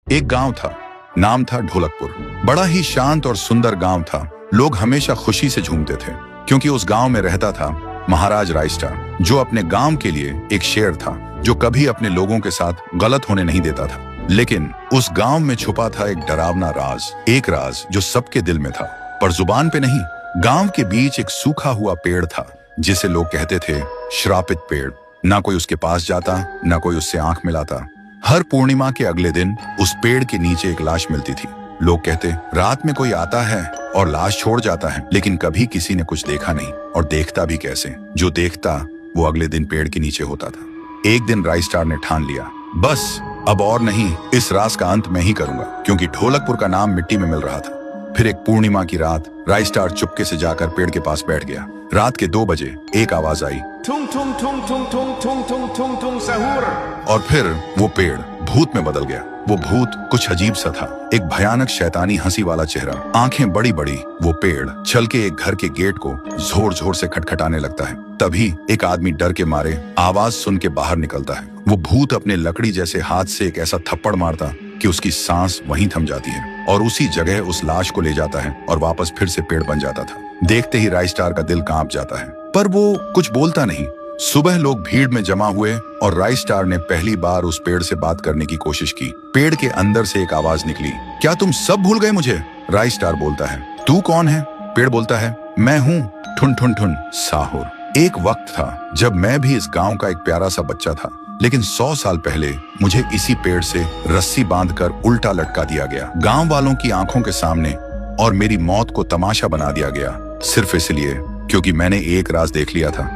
एक गांव था, नाम था ढोलकपुर। बड़ा ही शांत और सुंदर गांव था। लोग हमेशा खुशी से झूमते थे क्योंकि उस गांव में रहता था महाराज रायस्टार, जो अपने गांव के लिए एक शेर था जो कभी अपने लोगों के साथ गलत होने नहीं देता था। लेकिन उस गांव में छुपा था एक डरावना राज, एक राज जो सबके दिल में था पर जुबान पे नहीं। गांव के बीच एक सूखा हुआ पेड़ था जिसे लोग कहते थे श्रापित पेड़। ना कोई उसके पास जाता, ना कोई उससे आंख मिलाता। हर पूर्णिमा के अगले दिन उस पेड़ के नीचे एक लाश मिलती थी। लोग कहते रात में कोई आता है और लाश छोड़ जाता है, लेकिन कभी किसी ने कुछ देखा नहीं और देखता भी कैसे। जो देखता वो अगले दिन पेड़ के नीचे होता था। एक दिन रायस्टार ने ठान लिया, बस अब और नहीं, इस राज का अंत मैं ही करूंगा, क्योंकि ढोलकपुर का नाम मिट्टी में मिल रहा था। फिर एक पूर्णिमा की रात रायस्टार चुपके से जाकर पेड़ के पास बैठ गया। रात के 2 बजे एक आवाज आई, ठुंग ठुंग ठुंग ठुंग ठुंग ठुंग ठुंग ठुंग ठुंग सहूर। और फिर वो पेड़ भूत में बदल गया। वो भूत कुछ अजीब सा था, एक भयानक शैतानी हंसी वाला चेहरा, आंखें बड़ी बड़ी। वो पेड़ चल के एक घर के गेट को जोर जोर से खटखटाने लगता है। तभी एक आदमी डर के मारे आवाज सुन के बाहर निकलता है। वो भूत अपने लकड़ी जैसे हाथ से एक ऐसा थप्पड़ मारता कि उसकी सांस वहीं थम जाती है और उसी जगह उस लाश को ले जाता है और वापस फिर से पेड़ बन जाता था। देखते ही रायस्टार का दिल कांप जाता है, पर वो कुछ बोलता नहीं। सुबह लोग भीड़ में जमा हुए और रायस्टार ने पहली बार उस पेड़ से बात करने की कोशिश की। पेड़ के अंदर से एक आवाज निकली, क्या तुम सब भूल गए मुझे? रायस्टार बोलता है, तू कौन है? पेड़ बोलता है, मैं हूँ ठुन ठुन ठुन साहुर। एक वक्त था जब मैं भी इस गांव का एक प्यारा सा बच्चा था, लेकिन 100 साल पहले मुझे इसी पेड़ से रस्सी बांधकर उल्टा लटका दिया गया, गांव वालों की आंखों के सामने, और मेरी मौत को तमाशा बना दिया गया, सिर्फ इसलिए क्योंकि मैंने एक राज देख लिया था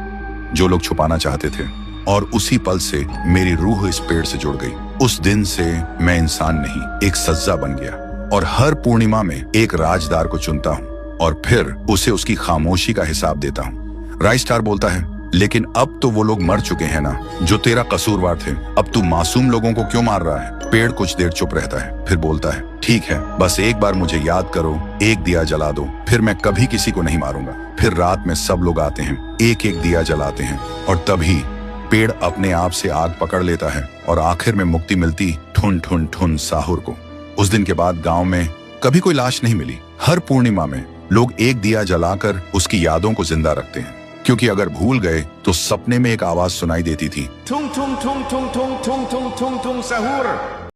जो लोग छुपाना चाहते थे। और उसी पल से मेरी रूह इस पेड़ से जुड़ गई। उस दिन से मैं इंसान नहीं, एक सज्जा बन गया, और हर पूर्णिमा में एक राजदार को चुनता हूँ और फिर उसे उसकी खामोशी का हिसाब देता हूँ। रायस्टार बोलता है, लेकिन अब तो वो लोग मर चुके हैं ना जो तेरा कसूरवार थे। अब तू मासूम लोगों को क्यों मार रहा है? पेड़ कुछ देर चुप रहता है, फिर बोलता है, ठीक है, बस एक बार मुझे याद करो, एक दिया जला दो, फिर मैं कभी किसी को नहीं मारूंगा। फिर रात में सब लोग आते हैं, एक एक दिया जलाते हैं, और तभी पेड़ अपने आप से आग पकड़ लेता है और आखिर में मुक्ति मिलती ठुन ठुन ठुन साहुर को। उस दिन के बाद गांव में कभी कोई लाश नहीं मिली। हर पूर्णिमा में लोग एक दिया जलाकर उसकी यादों को जिंदा रखते हैं, क्योंकि अगर भूल गए तो सपने में एक आवाज सुनाई देती थी, ठुंग ठुंग ठुंग ठुंग ठुंग ठुंग ठुंग ठुंग ठुंग सहूर।